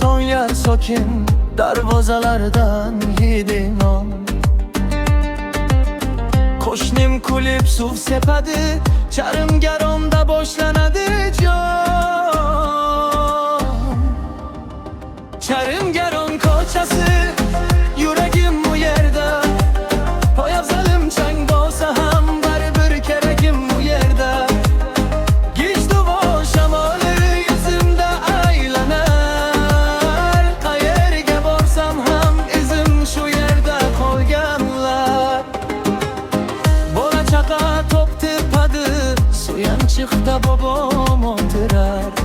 ton yar sokin darvozalardan yedin on. Qo'shnim kulib suv sepadi, charm garomda boshlanadi jon. Charm garom ko'chasi, yuragim u yerda. Poyabzalim chang bo'lsa ham baribir keragim u yerda. Gijduvo shamoli yuzimda aylanar, qayerga borsam ham izim shu yerda qolganlar. Bola chaqa top tepadi, suyanchiqda bobom o'tirar.